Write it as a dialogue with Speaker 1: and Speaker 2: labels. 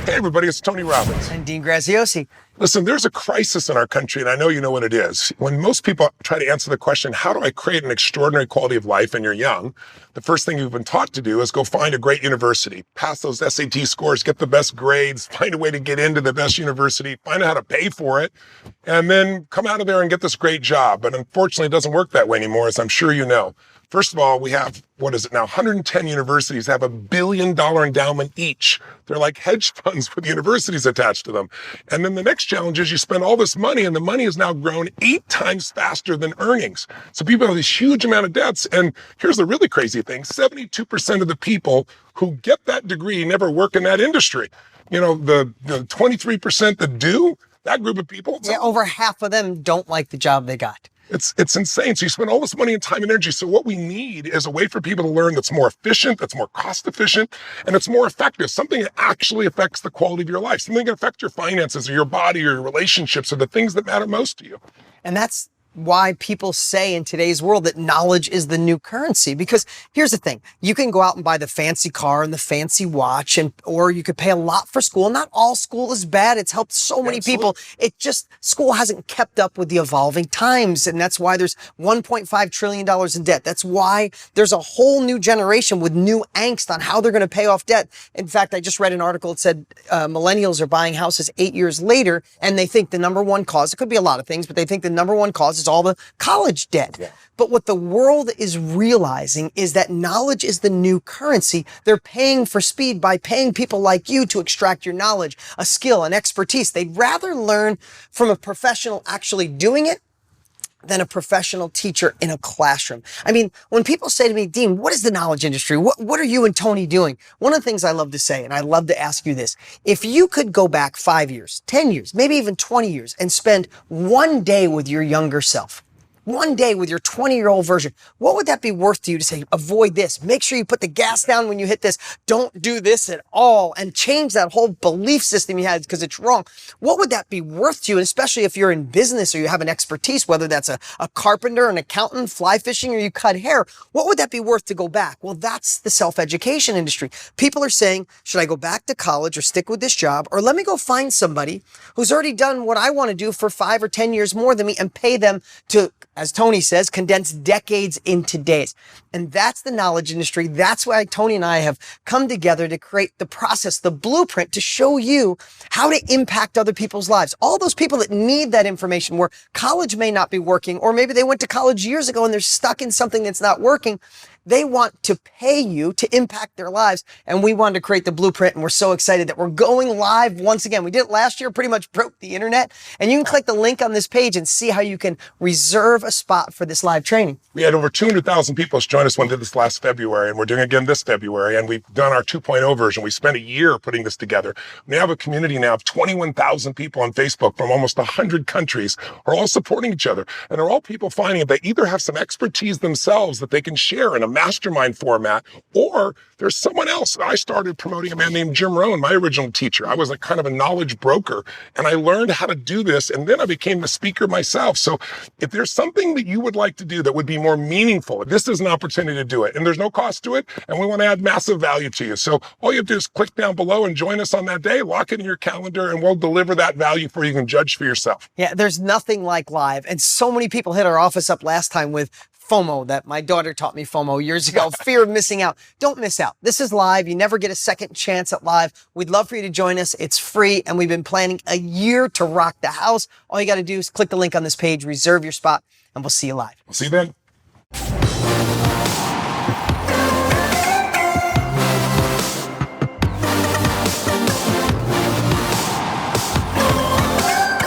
Speaker 1: Hey everybody, it's Tony Robbins.
Speaker 2: And Dean Graziosi.
Speaker 1: Listen, there's a crisis in our country, and I know you know what it is. When most people try to answer the question, how do I create an extraordinary quality of life, and you're young, the first thing you've been taught to do is go find a great university, pass those SAT scores, get the best grades, find a way to get into the best university, find out how to pay for it, and then come out of there and get this great job. But unfortunately, it doesn't work that way anymore, as I'm sure you know. First of all, we have, 110 universities have $1 billion endowment each. They're like hedge funds with universities attached to them. And then the next challenge is you spend all this money, and the money has now grown 8 times faster than earnings. So people have this huge amount of debts. And here's the really crazy thing. 72% of the people who get that degree never work in that industry. You know, the 23% that do, that group of people.
Speaker 2: Yeah, over half of them don't like the job they got.
Speaker 1: It's insane. So you spend all this money and time and energy. So what we need is a way for people to learn that's more efficient, that's more cost efficient, and it's more effective. Something that actually affects the quality of your life. Something that can affect your finances or your body or your relationships or the things that matter most to you.
Speaker 2: And that's why people say in today's world that knowledge is the new currency. Because here's the thing, you can go out and buy the fancy car and the fancy watch, or you could pay a lot for school. Not all school is bad. It's helped so many people. It just, school hasn't kept up with the evolving times. And that's why there's $1.5 trillion in debt. That's why there's a whole new generation with new angst on how they're going to pay off debt. In fact, I just read an article that said millennials are buying houses 8 years later, and they think the number one cause, it could be a lot of things, but they think the number one cause is all the college debt. Yeah. But what the world is realizing is that knowledge is the new currency. They're paying for speed by paying people like you to extract your knowledge, a skill, an expertise. They'd rather learn from a professional actually doing it than a professional teacher in a classroom. I mean, when people say to me, Dean, what is the knowledge industry? What are you and Tony doing? One of the things I love to say, and I love to ask you this, if you could go back 5 years, 10 years, maybe even 20 years and spend one day with your younger self, one day with your 20-year-old version, what would that be worth to you to say, avoid this, make sure you put the gas down when you hit this, don't do this at all, and change that whole belief system you had because it's wrong? What would that be worth to you, and especially if you're in business or you have an expertise, whether that's a carpenter, an accountant, fly fishing, or you cut hair? What would that be worth to go back? Well, that's the self-education industry. People are saying, should I go back to college or stick with this job, or let me go find somebody who's already done what I want to do for 5 or 10 years more than me and pay them to, as Tony says, condense decades into days. And that's the knowledge industry. That's why Tony and I have come together to create the process, the blueprint to show you how to impact other people's lives. All those people that need that information where college may not be working, or maybe they went to college years ago and they're stuck in something that's not working. They want to pay you to impact their lives. And we wanted to create the blueprint, and we're so excited that we're going live once again. We did it last year, pretty much broke the internet. And you can click the link on this page and see how you can reserve a spot for this live training.
Speaker 1: We had over 200,000 people join us when we did this last February, and we're doing it again this February. And we've done our 2.0 version. We spent a year putting this together. We have a community now of 21,000 people on Facebook from almost 100 countries who are all supporting each other. And they're all people finding that they either have some expertise themselves that they can share in a mastermind format, or there's someone else. I started promoting a man named Jim Rohn, my original teacher. I was like kind of a knowledge broker, and I learned how to do this, and then I became a speaker myself. So if there's something that you would like to do that would be more meaningful, this is an opportunity to do it, and there's no cost to it, and we want to add massive value to you. So all you have to do is click down below and join us on that day, lock it in your calendar, and we'll deliver that value for you. You can judge for yourself.
Speaker 2: Yeah, there's nothing like live. And so many people hit our office up last time with FOMO, that my daughter taught me FOMO years ago, fear of missing out. Don't miss out. This is live. You never get a second chance at live. We'd love for you to join us. It's free, and we've been planning a year to rock the house. All you got to do is click the link on this page, reserve your spot, and we'll see you live.
Speaker 1: We'll see you then.